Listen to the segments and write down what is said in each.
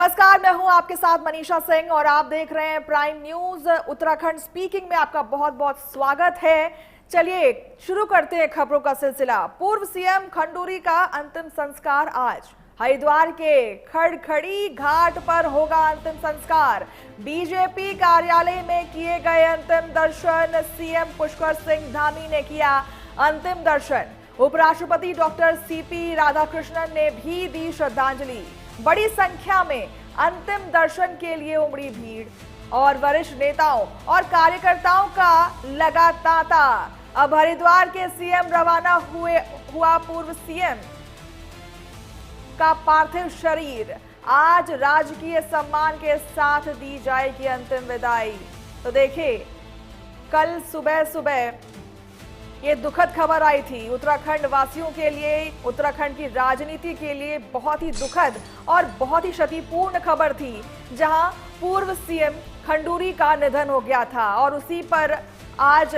नमस्कार, मैं हूं आपके साथ मनीषा सिंह और आप देख रहे हैं प्राइम न्यूज उत्तराखंड स्पीकिंग में। आपका बहुत बहुत स्वागत है। चलिए शुरू करते हैं खबरों का सिलसिला। पूर्व सीएम खंडूरी का अंतिम संस्कार आज हरिद्वार के खड़खड़ी घाट पर होगा। अंतिम संस्कार बीजेपी कार्यालय में किए गए अंतिम दर्शन। सीएम पुष्कर सिंह धामी ने किया अंतिम दर्शन। उपराष्ट्रपति डॉक्टर सीपी राधाकृष्णन ने भी दी श्रद्धांजलि। बड़ी संख्या में अंतिम दर्शन के लिए उमड़ी भीड़ और वरिष्ठ नेताओं और कार्यकर्ताओं का लगा तांता। अब हरिद्वार के सीएम रवाना हुआ पूर्व सीएम का पार्थिव शरीर आज राजकीय सम्मान के साथ दी जाएगी अंतिम विदाई। तो देखिए, कल सुबह सुबह ये दुखद खबर आई थी उत्तराखंड वासियों के लिए, उत्तराखंड की राजनीति के लिए बहुत ही दुखद और बहुत ही क्षतिपूर्ण खबर थी, जहां पूर्व सीएम खंडूरी का निधन हो गया था और उसी पर आज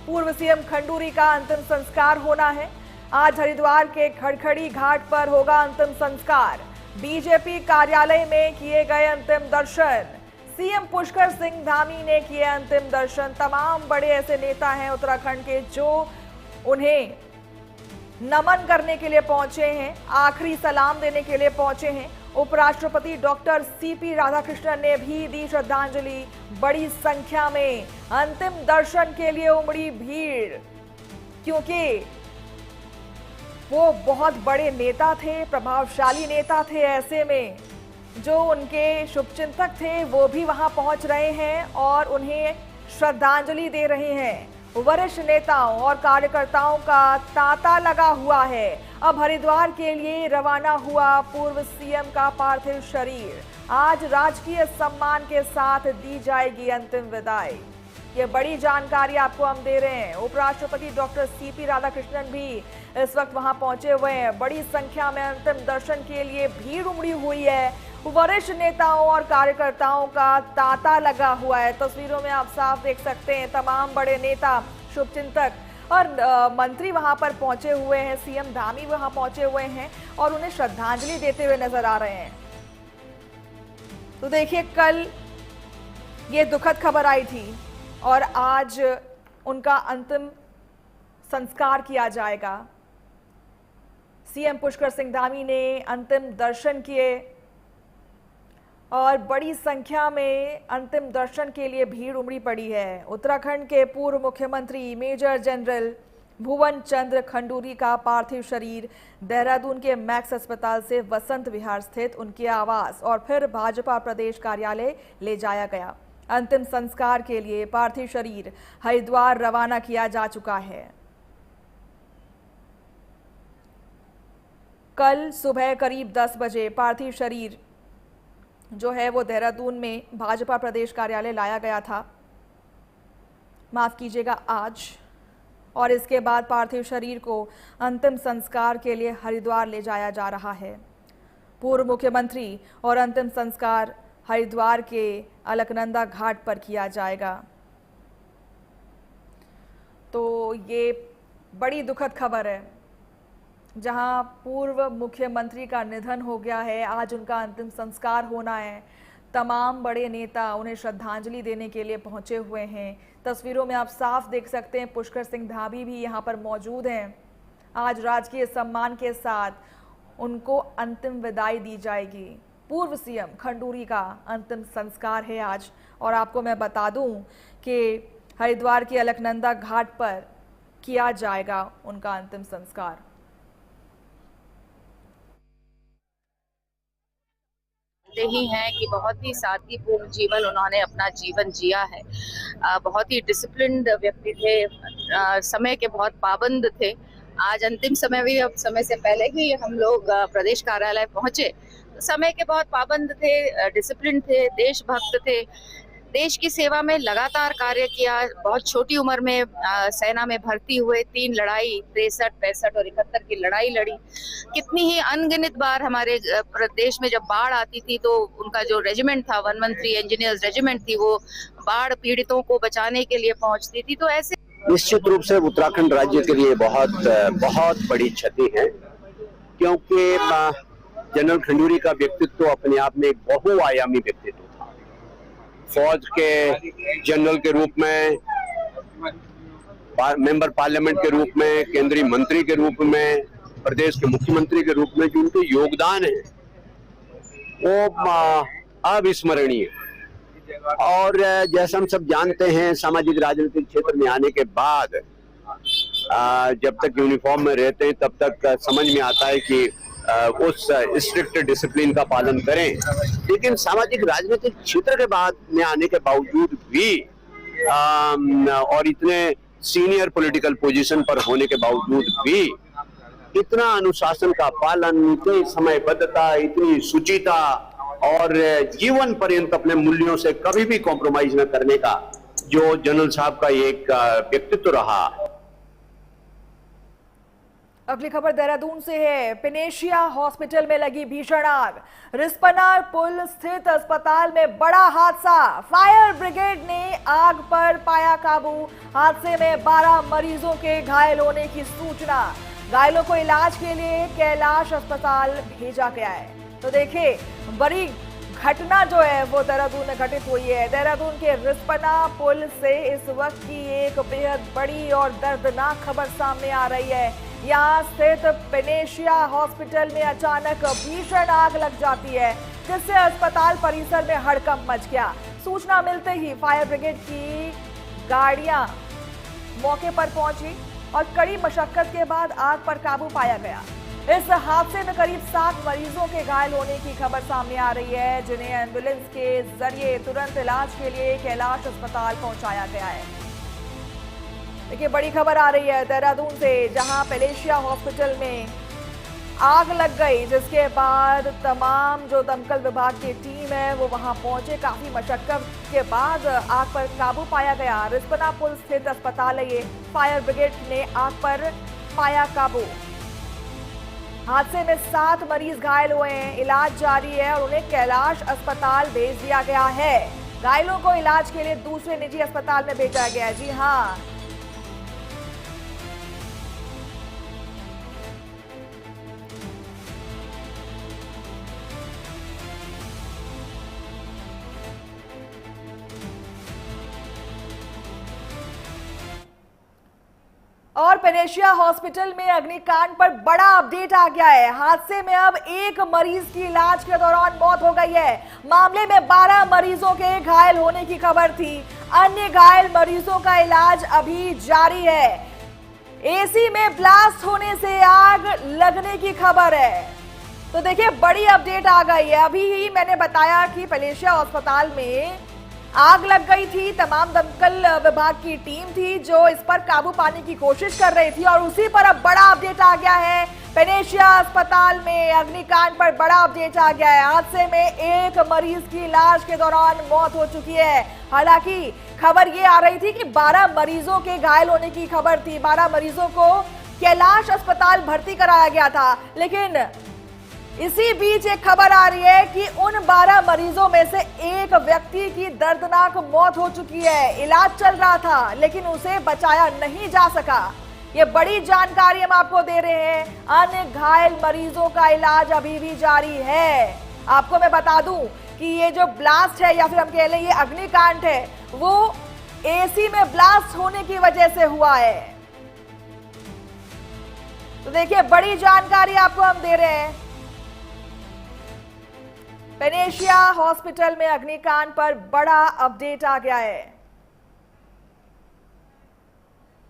पूर्व सीएम खंडूरी का अंतिम संस्कार होना है। आज हरिद्वार के खड़खड़ी घाट पर होगा अंतिम संस्कार। बीजेपी कार्यालय में किए गए अंतिम दर्शन। सीएम पुष्कर सिंह धामी ने किए अंतिम दर्शन। तमाम बड़े ऐसे नेता हैं उत्तराखंड के जो उन्हें नमन करने के लिए पहुंचे हैं, आखिरी सलाम देने के लिए पहुंचे हैं। उपराष्ट्रपति डॉक्टर सीपी राधाकृष्णन ने भी दी श्रद्धांजलि। बड़ी संख्या में अंतिम दर्शन के लिए उमड़ी भीड़, क्योंकि वो बहुत बड़े नेता थे, प्रभावशाली नेता थे। ऐसे में जो उनके शुभचिंतक थे वो भी वहां पहुंच रहे हैं और उन्हें श्रद्धांजलि दे रहे हैं। वरिष्ठ नेताओं और कार्यकर्ताओं का तांता लगा हुआ है। अब हरिद्वार के लिए रवाना हुआ पूर्व सीएम का पार्थिव शरीर आज राजकीय सम्मान के साथ दी जाएगी अंतिम विदाई। ये बड़ी जानकारी आपको हम दे रहे हैं। उपराष्ट्रपति डॉक्टर सीपी राधाकृष्णन भी इस वक्त वहां पहुंचे हुए हैं। बड़ी संख्या में अंतिम दर्शन के लिए भीड़ उमड़ी हुई है। वरिष्ठ नेताओं और कार्यकर्ताओं का तांता लगा हुआ है। तस्वीरों में आप साफ देख सकते हैं, तमाम बड़े नेता, शुभचिंतक और मंत्री वहां पर पहुंचे हुए हैं। सीएम धामी वहां पहुंचे हुए हैं और उन्हें श्रद्धांजलि देते हुए नजर आ रहे हैं। तो देखिए, कल ये दुखद खबर आई थी और आज उनका अंतिम संस्कार किया जाएगा। सीएम पुष्कर सिंह धामी ने अंतिम दर्शन किए और बड़ी संख्या में अंतिम दर्शन के लिए भीड़ उमड़ी पड़ी है। उत्तराखंड के पूर्व मुख्यमंत्री मेजर जनरल भुवन चंद्र खंडूरी का पार्थिव शरीर देहरादून के मैक्स अस्पताल से वसंत विहार स्थित उनके आवास और फिर भाजपा प्रदेश कार्यालय ले जाया गया। अंतिम संस्कार के लिए पार्थिव शरीर हरिद्वार रवाना किया जा चुका है। कल सुबह करीब 10 बजे पार्थिव शरीर जो है वो देहरादून में भाजपा प्रदेश कार्यालय लाया गया था, माफ कीजिएगा आज, और इसके बाद पार्थिव शरीर को अंतिम संस्कार के लिए हरिद्वार ले जाया जा रहा है। पूर्व मुख्यमंत्री और अंतिम संस्कार हरिद्वार के अलकनंदा घाट पर किया जाएगा। तो ये बड़ी दुखद खबर है, जहां पूर्व मुख्यमंत्री का निधन हो गया है। आज उनका अंतिम संस्कार होना है। तमाम बड़े नेता उन्हें श्रद्धांजलि देने के लिए पहुंचे हुए हैं। तस्वीरों में आप साफ देख सकते हैं, पुष्कर सिंह धामी भी यहां पर मौजूद हैं। आज राजकीय सम्मान के साथ उनको अंतिम विदाई दी जाएगी। पूर्व सीएम खंडूरी का अंतिम संस्कार है आज, और आपको मैं बता दूं कि हरिद्वार के अलकनंदा घाट पर किया जाएगा उनका अंतिम संस्कार। ही हैं कि बहुत ही सादगीपूर्ण जीवन उन्होंने अपना जीवन जिया है। बहुत ही डिसिप्लिन्ड व्यक्ति थे, समय के बहुत पाबंद थे। आज अंतिम समय भी, अब समय से पहले ही हम लोग प्रदेश कार्यालय पहुंचे। समय के बहुत पाबंद थे, डिसिप्लिन थे, देशभक्त थे, देश की सेवा में लगातार कार्य किया। बहुत छोटी उम्र में सेना में भर्ती हुए, 3 लड़ाई 63, 65 और 71 की लड़ाई लड़ी। कितनी ही अनगिनत बार हमारे प्रदेश में जब बाढ़ आती थी तो उनका जो रेजिमेंट था, 113 इंजीनियर्स रेजिमेंट थी, वो बाढ़ पीड़ितों को बचाने के लिए पहुंचती थी। तो ऐसे निश्चित रूप से उत्तराखंड राज्य के लिए बहुत बड़ी क्षति है, क्योंकि जनरल खंडूरी का व्यक्तित्व अपने आप में एक बहुआयामी व्यक्तित्व था। फौज के जनरल के रूप में, मेंबर पार्लियामेंट के रूप में, केंद्रीय मंत्री के रूप में, प्रदेश के मुख्यमंत्री के रूप में जो उनके योगदान है वो अविस्मरणीय। और जैसा हम सब जानते हैं, सामाजिक राजनीतिक क्षेत्र में आने के बाद जब तक यूनिफॉर्म में रहते हैं तब तक समझ में आता है कि उस स्ट्रिक्ट डिसिप्लिन का पालन करें, लेकिन सामाजिक राजनीतिक क्षेत्र के बाद में आने के बावजूद भी और इतने सीनियर पॉलिटिकल पोजीशन पर होने के बावजूद भी इतना अनुशासन का पालन, इतनी समयबद्धता, इतनी शुचिता और जीवन पर्यंत अपने मूल्यों से कभी भी कॉम्प्रोमाइज न करने का जो जनरल साहब का एक व्यक्तित्व रहा। अगली खबर देहरादून से है। पेनेशिया हॉस्पिटल में लगी भीषण आग। रिस्पना पुल स्थित अस्पताल में बड़ा हादसा। फायर ब्रिगेड ने आग पर पाया काबू। हादसे में 12 मरीजों के घायल होने की सूचना। घायलों को इलाज के लिए कैलाश अस्पताल भेजा गया है। तो देखिए, बड़ी घटना जो है वो देहरादून में घटित हुई है। देहरादून के रिस्पना पुल से इस वक्त की एक बेहद बड़ी और दर्दनाक खबर सामने आ रही है। यहाँ स्थित पेनेशिया हॉस्पिटल में अचानक भीषण आग लग जाती है, जिससे अस्पताल परिसर में हड़कंप मच गया। सूचना मिलते ही फायर ब्रिगेड की गाड़ियां मौके पर पहुंची और कड़ी मशक्कत के बाद आग पर काबू पाया गया। इस हादसे में करीब 7 मरीजों के घायल होने की खबर सामने आ रही है, जिन्हें एम्बुलेंस के जरिए तुरंत इलाज के लिए कैलाश अस्पताल पहुंचाया गया है। देखिए, बड़ी खबर आ रही है देहरादून से, जहां पेनेशिया हॉस्पिटल में आग लग गई, जिसके बाद तमाम जो दमकल विभाग की टीम है वो वहां पहुंचे। काफी मशक्कत के बाद आग पर काबू पाया गया। रिस्पना पुल स्थित अस्पताल है ये। फायर ब्रिगेड ने आग पर पाया काबू। हादसे में 7 मरीज घायल हुए हैं। इलाज जारी है और उन्हें कैलाश अस्पताल भेज दिया गया है। घायलों को इलाज के लिए दूसरे निजी अस्पताल में भेजा गया है। जी हाँ, और पेनेशिया हॉस्पिटल में अग्निकांड पर बड़ा अपडेट आ गया है। हादसे में अब 1 मरीज की इलाज के दौरान मौत हो गई है। मामले में 12 मरीजों के घायल होने की खबर थी। अन्य घायल मरीजों का इलाज अभी जारी है। एसी में ब्लास्ट होने से आग लगने की खबर है। तो देखिए, बड़ी अपडेट आ गई है। अभी ही मैंने बताया कि पेनेशिया अस्पताल में आग लग गई थी। तमाम दमकल विभाग की टीम थी जो इस पर काबू पाने की कोशिश कर रही थी, और उसी पर अब बड़ा अपडेट आ गया है। पेनेशिया अस्पताल में अग्निकांड पर बड़ा अपडेट आ गया है। हादसे में 1 मरीज की इलाज के दौरान मौत हो चुकी है। हालांकि खबर ये आ रही थी कि 12 मरीजों के घायल होने की खबर थी। 12 मरीजों को कैलाश अस्पताल भर्ती कराया गया था, लेकिन इसी बीच एक खबर आ रही है कि उन 12 मरीजों में से एक व्यक्ति की दर्दनाक मौत हो चुकी है। इलाज चल रहा था लेकिन उसे बचाया नहीं जा सका। ये बड़ी जानकारी हम आपको दे रहे हैं। अन्य घायल मरीजों का इलाज अभी भी जारी है। आपको मैं बता दूं कि ये जो ब्लास्ट है, या फिर हम कह लें ये अग्निकांड है, वो एसी में ब्लास्ट होने की वजह से हुआ है। तो देखिए, बड़ी जानकारी आपको हम दे रहे हैं। पेनेशिया हॉस्पिटल में अग्निकांड पर बड़ा अपडेट आ गया है।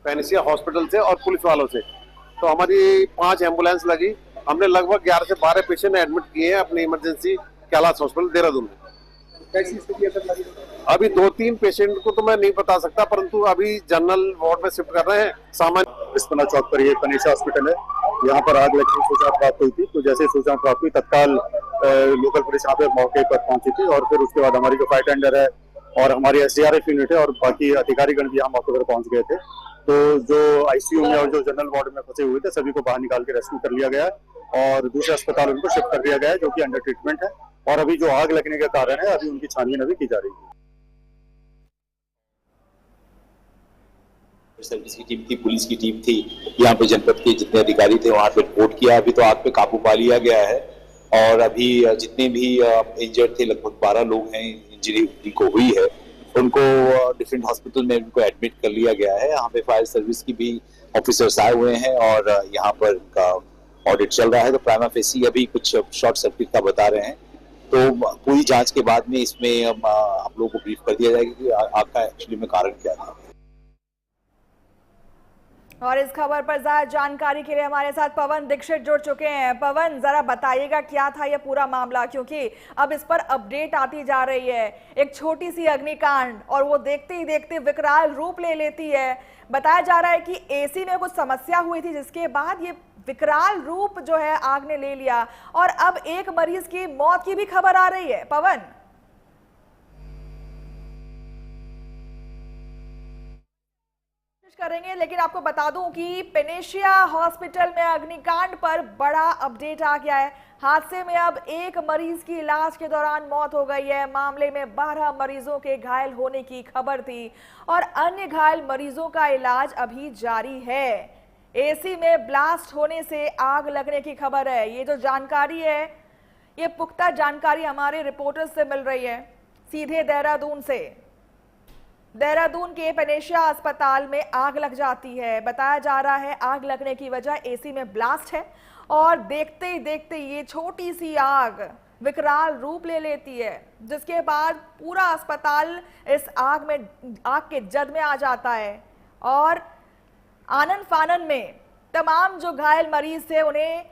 पेनेशिया हॉस्पिटल से और पुलिस वालों से तो हमारी 5 एम्बुलेंस लगी। हमने लगभग 11 से 12 पेशेंट एडमिट किए हैं अपनी इमरजेंसी कैलाश हॉस्पिटल देहरादून में। कैसी स्थिति है? अभी 2-3 पेशेंट को तो मैं नहीं बता सकता, परंतु अभी जनरल वार्ड में शिफ्ट कर रहे हैं। सामान्य रिस्पना चौक पर ये पेनेशिया हॉस्पिटल है। यहाँ पर आग लगने की सूचना प्राप्त हुई थी, तो जैसे सूचना प्राप्त हुई तत्काल लोकल पुलिस यहाँ पे मौके पर पहुंची थी, और फिर उसके बाद हमारी जो फायर टेंडर है और हमारी SDRF यूनिट है और बाकी अधिकारीगण भी यहाँ मौके पर पहुंच गए थे। तो जो ICU में और जो जनरल वार्ड में फंसे हुए थे सभी को बाहर निकाल के रेस्क्यू कर लिया गया है और दूसरे अस्पताल उनको शिफ्ट कर दिया गया है, जो कि अंडर ट्रीटमेंट है। और अभी जो आग लगने का कारण है अभी उनकी छानबीन अभी की जा रही है। सर्विस की टीम थी, पुलिस की टीम थी, यहाँ पे जनपद के जितने अधिकारी थे वहां पे रिपोर्ट किया। अभी तो आग पे काबू पा लिया गया है और अभी जितने भी इंजर्ड थे, लगभग 12 लोग हैं, इंजरी जिनको हुई है, उनको डिफरेंट हॉस्पिटल में उनको एडमिट कर लिया गया है। यहाँ पे फायर सर्विस की भी ऑफिसर्स आए हुए हैं और यहाँ पर उनका ऑडिट चल रहा है। तो प्राइमा फेसी अभी कुछ शॉर्ट सर्किट का बता रहे हैं, तो पूरी जांच के बाद में इसमें आप लोगों को ब्रीफ कर दिया जाएगा कि आग का एक्चुअली में कारण क्या था। और इस खबर पर ज्यादा जानकारी के लिए हमारे साथ पवन दीक्षित जुड़ चुके हैं। पवन, जरा बताइएगा क्या था ये पूरा मामला, क्योंकि अब इस पर अपडेट आती जा रही है। एक छोटी सी अग्निकांड और वो देखते ही देखते विकराल रूप ले लेती है। बताया जा रहा है कि एसी में कुछ समस्या हुई थी, जिसके बाद ये विकराल रूप जो है आग ने ले लिया और अब एक मरीज की मौत की भी खबर आ रही है। पवन, करेंगे, लेकिन आपको बता दूं कि पेनेशिया हॉस्पिटल में अग्निकांड पर बड़ा अपडेट आ गया है। हादसे में अब एक मरीज की इलाज के दौरान मौत हो गई है। मामले में 12 मरीजों के घायल होने की खबर थी और अन्य घायल मरीजों का इलाज अभी जारी है। एसी में ब्लास्ट होने से आग लगने की खबर है। ये जो जानकारी है, ये पुख्ता जानकारी हमारे रिपोर्टर से मिल रही है सीधे देहरादून से। देहरादून के पेनेशिया अस्पताल में आग लग जाती है। बताया जा रहा है आग लगने की वजह एसी में ब्लास्ट है और देखते ही देखते ये छोटी सी आग विकराल रूप ले लेती है, जिसके बाद पूरा अस्पताल इस आग के जद में आ जाता है और आनन फानन में तमाम जो घायल मरीज थे उन्हें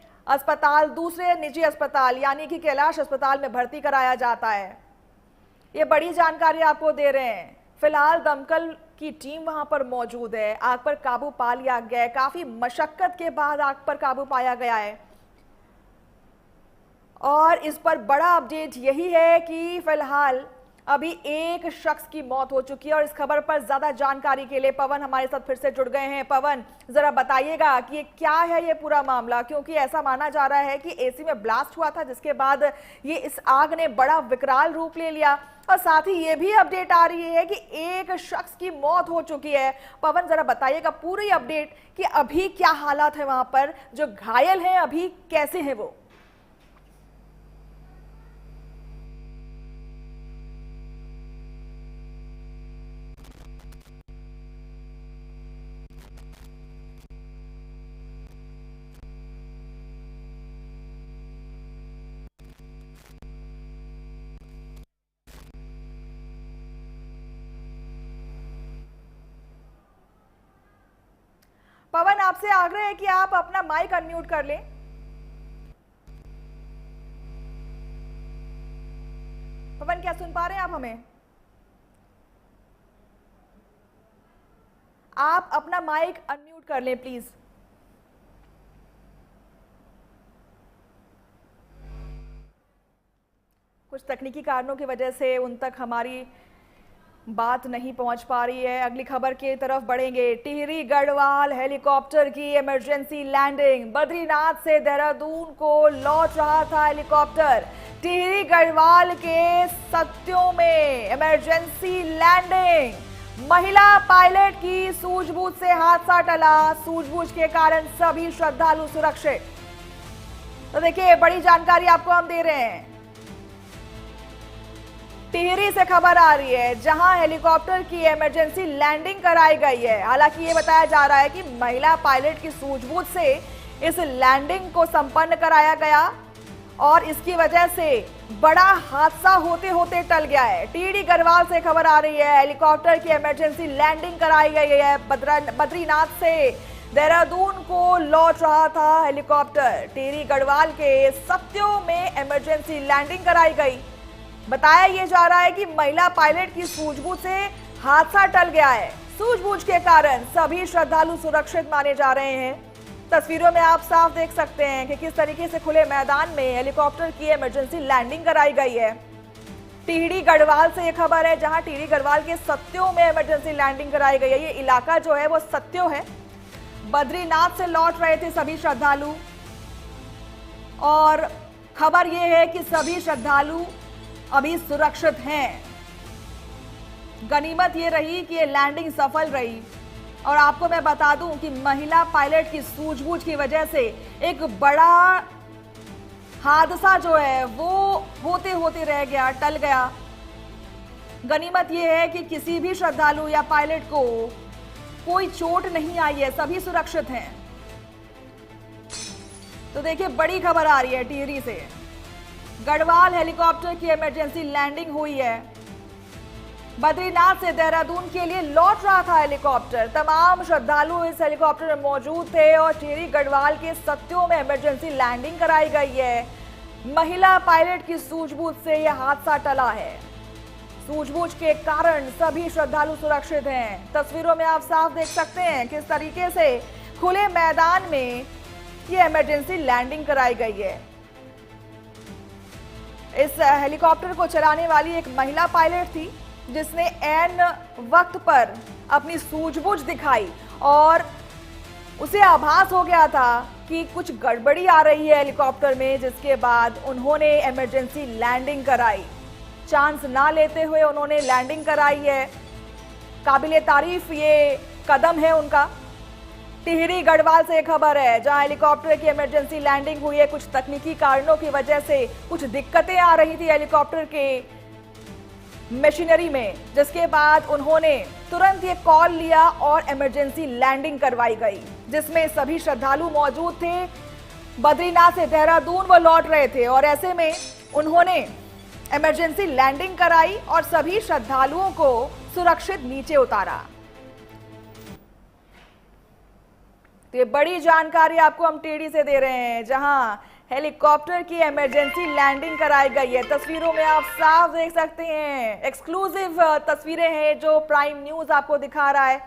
दूसरे निजी अस्पताल यानी कि कैलाश अस्पताल में भर्ती कराया जाता है। ये बड़ी जानकारी आपको दे रहे हैं। फिलहाल दमकल की टीम वहां पर मौजूद है। आग पर काबू पा लिया गया है। काफी मशक्कत के बाद आग पर काबू पाया गया है और इस पर बड़ा अपडेट यही है कि फिलहाल अभी एक शख्स की मौत हो चुकी है। और इस खबर पर ज्यादा जानकारी के लिए पवन हमारे साथ फिर से जुड़ गए हैं। पवन, जरा बताइएगा कि क्या है ये पूरा मामला, क्योंकि ऐसा माना जा रहा है कि एसी में ब्लास्ट हुआ था, जिसके बाद ये इस आग ने बड़ा विकराल रूप ले लिया और साथ ही ये भी अपडेट आ रही है कि एक शख्स की मौत हो चुकी है। पवन, जरा बताइएगा पूरी अपडेट कि अभी क्या हालात है वहां पर, जो घायल हैं अभी कैसे हैं वो। पवन, आपसे आग्रह है कि आप अपना माइक अनम्यूट कर लें। पवन, क्या सुन पा रहे हैं आप हमें? आप अपना माइक अनम्यूट कर लें प्लीज। कुछ तकनीकी कारणों की वजह से उन तक हमारी बात नहीं पहुंच पा रही है। अगली खबर की तरफ बढ़ेंगे। टिहरी गढ़वाल हेलीकॉप्टर की इमरजेंसी लैंडिंग। बद्रीनाथ से देहरादून को लौट रहा था हेलीकॉप्टर। टिहरी गढ़वाल के सत्यों में इमरजेंसी लैंडिंग। महिला पायलट की सूझबूझ से हादसा टला। सूझबूझ के कारण सभी श्रद्धालु सुरक्षित। तो देखिए, बड़ी जानकारी आपको हम दे रहे हैं। टिहरी से खबर आ रही है, जहां हेलीकॉप्टर की इमरजेंसी लैंडिंग कराई गई है। हालांकि ये बताया जा रहा है कि महिला पायलट की सूझबूझ से इस लैंडिंग को संपन्न कराया गया और इसकी वजह से बड़ा हादसा होते होते टल गया है। टिहरी गढ़वाल से खबर आ रही है, हेलीकॉप्टर की इमरजेंसी लैंडिंग कराई गई है। बद्रीनाथ से देहरादून को लौट रहा था हेलीकॉप्टर। टिहरी गढ़वाल के सत्यों में इमरजेंसी लैंडिंग कराई गई। बताया यह जा रहा है कि महिला पायलट की सूझबूझ से हादसा टल गया है। सूझबूझ के कारण सभी श्रद्धालु सुरक्षित माने जा रहे हैं। तस्वीरों में आप साफ देख सकते हैं कि किस तरीके से खुले मैदान में हेलीकॉप्टर की इमरजेंसी लैंडिंग कराई गई है। टिहरी गढ़वाल से यह खबर है, जहां टिहरी गढ़वाल के सत्यों में इमरजेंसी लैंडिंग कराई गई है। ये इलाका जो है वो सत्यो है। बद्रीनाथ से लौट रहे थे सभी श्रद्धालु और खबर यह है कि सभी श्रद्धालु अभी सुरक्षित हैं। गनीमत ये रही कि ये लैंडिंग सफल रही और आपको मैं बता दूं कि महिला पायलट की सूझबूझ की वजह से एक बड़ा हादसा जो है वो होते होते रह गया, टल गया। गनीमत यह है कि किसी भी श्रद्धालु या पायलट को कोई चोट नहीं आई है, सभी सुरक्षित हैं। तो देखिए, बड़ी खबर आ रही है टिहरी से। गढ़वाल हेलीकॉप्टर की इमरजेंसी लैंडिंग हुई है। बद्रीनाथ से देहरादून के लिए लौट रहा था हेलीकॉप्टर। तमाम श्रद्धालु इस हेलीकॉप्टर में मौजूद थे और टिहरी गढ़वाल के सत्यों में इमरजेंसी लैंडिंग कराई गई है। महिला पायलट की सूझबूझ से यह हादसा टला है। सूझबूझ के कारण सभी श्रद्धालु सुरक्षित हैं। तस्वीरों में आप साफ देख सकते हैं किस तरीके से खुले मैदान में यह इमरजेंसी लैंडिंग कराई गई है। इस हेलीकॉप्टर को चलाने वाली एक महिला पायलट थी जिसने ऐन वक्त पर अपनी सूझबूझ दिखाई और उसे आभास हो गया था कि कुछ गड़बड़ी आ रही है हेलीकॉप्टर में, जिसके बाद उन्होंने इमरजेंसी लैंडिंग कराई। चांस ना लेते हुए उन्होंने लैंडिंग कराई है। काबिले तारीफ ये कदम है उनका। टिहरी गढ़वाल से खबर है जहां हेलीकॉप्टर की इमरजेंसी लैंडिंग हुई है। कुछ तकनीकी कारणों की वजह से कुछ दिक्कतें आ रही थी हेलीकॉप्टर के मशीनरी में, जिसके बाद उन्होंने तुरंत ये कॉल लिया और इमरजेंसी लैंडिंग करवाई गई, जिसमें सभी श्रद्धालु मौजूद थे। बद्रीनाथ से देहरादून वो लौट रहे थे और ऐसे में उन्होंने इमरजेंसी लैंडिंग कराई और सभी श्रद्धालुओं को सुरक्षित नीचे उतारा। तो ये बड़ी जानकारी आपको हम टिहरी से दे रहे हैं जहां हेलीकॉप्टर की इमरजेंसी लैंडिंग कराई गई है। तस्वीरों में आप साफ देख सकते हैं, एक्सक्लूसिव तस्वीरें हैं जो प्राइम न्यूज आपको दिखा रहा है।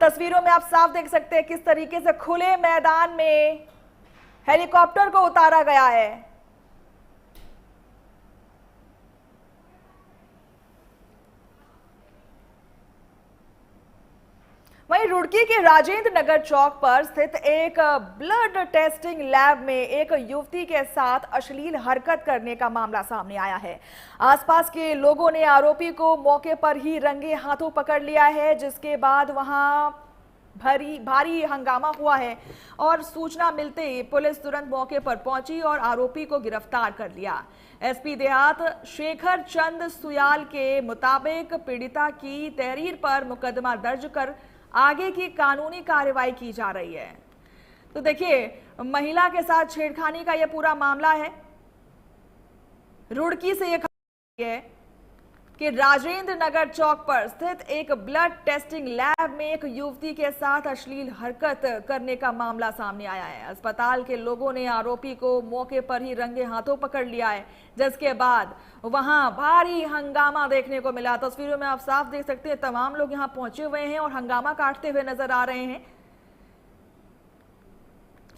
तस्वीरों में आप साफ देख सकते हैं किस तरीके से खुले मैदान में हेलीकॉप्टर को उतारा गया है। वहीं रुड़की के राजेंद्र नगर चौक पर स्थित एक ब्लड टेस्टिंग लैब में एक युवती के साथ अश्लील हरकत करने का मामला सामने आया है। आसपास के लोगों ने आरोपी को मौके पर ही रंगे हाथों पकड़ लिया है, जिसके बाद वहां भारी हंगामा हुआ है और सूचना मिलते ही पुलिस तुरंत मौके पर पहुंची और आरोपी को गिरफ्तार कर लिया। एसपी देहात शेखर चंद सुयाल के मुताबिक पीड़िता की तहरीर पर मुकदमा दर्ज कर आगे की कानूनी कार्रवाई की जा रही है। तो देखिए, महिला के साथ छेड़खानी का यह पूरा मामला है। रुड़की से यह खबर है कि राजेंद्र नगर चौक पर स्थित एक ब्लड टेस्टिंग लैब में एक युवती के साथ अश्लील हरकत करने का मामला सामने आया है। अस्पताल के लोगों ने आरोपी को मौके पर ही रंगे हाथों पकड़ लिया है, जिसके बाद वहां भारी हंगामा देखने को मिला। तस्वीरों में आप साफ देख सकते हैं तमाम लोग यहां पहुंचे हुए हैं और हंगामा काटते हुए नजर आ रहे हैं।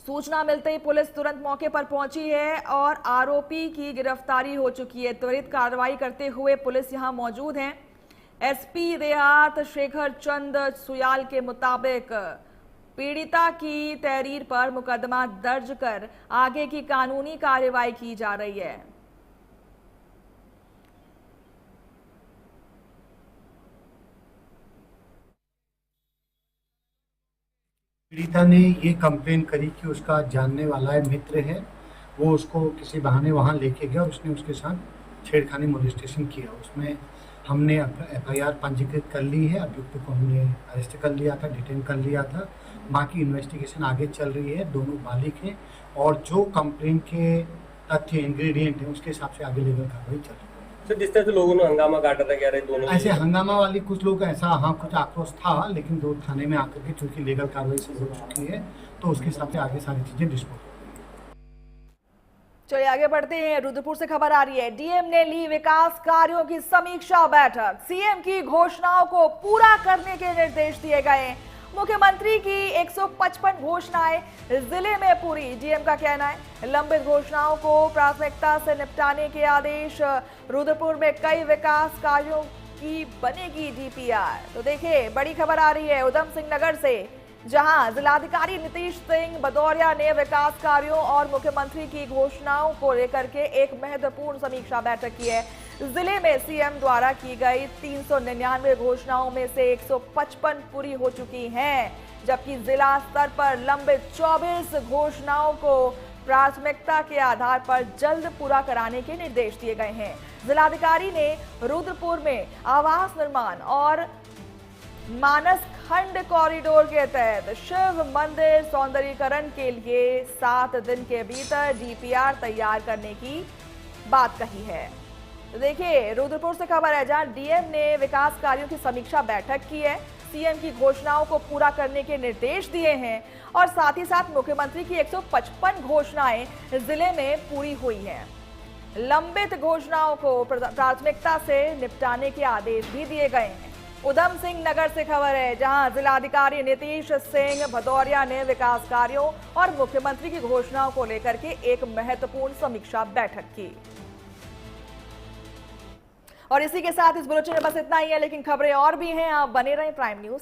सूचना मिलते ही पुलिस तुरंत मौके पर पहुंची है और आरोपी की गिरफ्तारी हो चुकी है। त्वरित कार्रवाई करते हुए पुलिस यहां मौजूद है। एसपी देहात शेखर चंद सुयाल के मुताबिक पीड़िता की तहरीर पर मुकदमा दर्ज कर आगे की कानूनी कार्रवाई की जा रही है। पीड़िता ने ये कंप्लेन करी कि उसका जानने वाला है, मित्र है, वो उसको किसी बहाने वहाँ लेके गया और उसने उसके साथ छेड़खानी मोलेस्टेशन किया। उसमें हमने एफआईआर पंजीकृत कर ली है। अभियुक्त को हमने अरेस्ट कर लिया था, डिटेन कर लिया था। बाकी इन्वेस्टिगेशन आगे चल रही है। दोनों बालिग हैं और जो कंप्लेन के तथ्य इंग्रेडिएंट हैं उसके हिसाब से आगे लीगल कार्रवाई चल रही है। सर, जिस तरह से लोगों ने हंगामा काटा था, कह रहे दोनों ऐसे हंगामा वाली कुछ लोग ऐसा कुछ आक्रोश था, लेकिन दो थाने में आकर के चूंकि लीगल कार्रवाई शुरू हो चुकी है तो उसके हिसाब से आगे सारी चीजें डिस्पोज। चलिए आगे बढ़ते हैं। रुद्रपुर से खबर आ रही है, डीएम ने ली विकास कार्यों की समीक्षा बैठक। सीएम की घोषणाओं को पूरा करने के निर्देश दिए गए। मुख्यमंत्री की 155 घोषणाएं जिले में पूरी। डीएम का कहना है लंबित घोषणाओं को प्राथमिकता से निपटाने के आदेश। रुद्रपुर में कई विकास कार्यों की बनेगी डीपीआर। तो देखिए, बड़ी खबर आ रही है उधम सिंह नगर से, जहां जिलाधिकारी नीतीश सिंह भदौरिया ने विकास कार्यों और मुख्यमंत्री की घोषणाओं को लेकर के एक महत्वपूर्ण समीक्षा बैठक की है। जिले में सीएम द्वारा की गई 399 घोषणाओं में से 155 पूरी हो चुकी हैं, जबकि जिला स्तर पर लंबित 24 घोषणाओं को प्राथमिकता के आधार पर जल्द पूरा कराने के निर्देश दिए गए हैं। जिलाधिकारी ने रुद्रपुर में आवास निर्माण और मानस खंड कॉरिडोर के तहत शिव मंदिर सौंदर्यीकरण के लिए 7 दिन के भीतर डीपीआर तैयार करने की बात कही है। तो देखिए, रुद्रपुर से खबर है जहां डीएम ने विकास कार्यों की समीक्षा बैठक की है, सीएम की घोषणाओं को पूरा करने के निर्देश दिए हैं और साथ ही साथ मुख्यमंत्री की 155 घोषणाएं जिले में पूरी हुई हैं। लंबित घोषणाओं को प्राथमिकता से निपटाने के आदेश भी दिए गए हैं। उधम सिंह नगर से खबर है जहां जिलाधिकारी नीतीश सिंह भदौरिया ने विकास कार्यों और मुख्यमंत्री की घोषणाओं को लेकर के एक महत्वपूर्ण समीक्षा बैठक की। और इसी के साथ इस बुलेटिन में बस इतना ही है, लेकिन खबरें और भी हैं। आप बने रहें प्राइम न्यूज।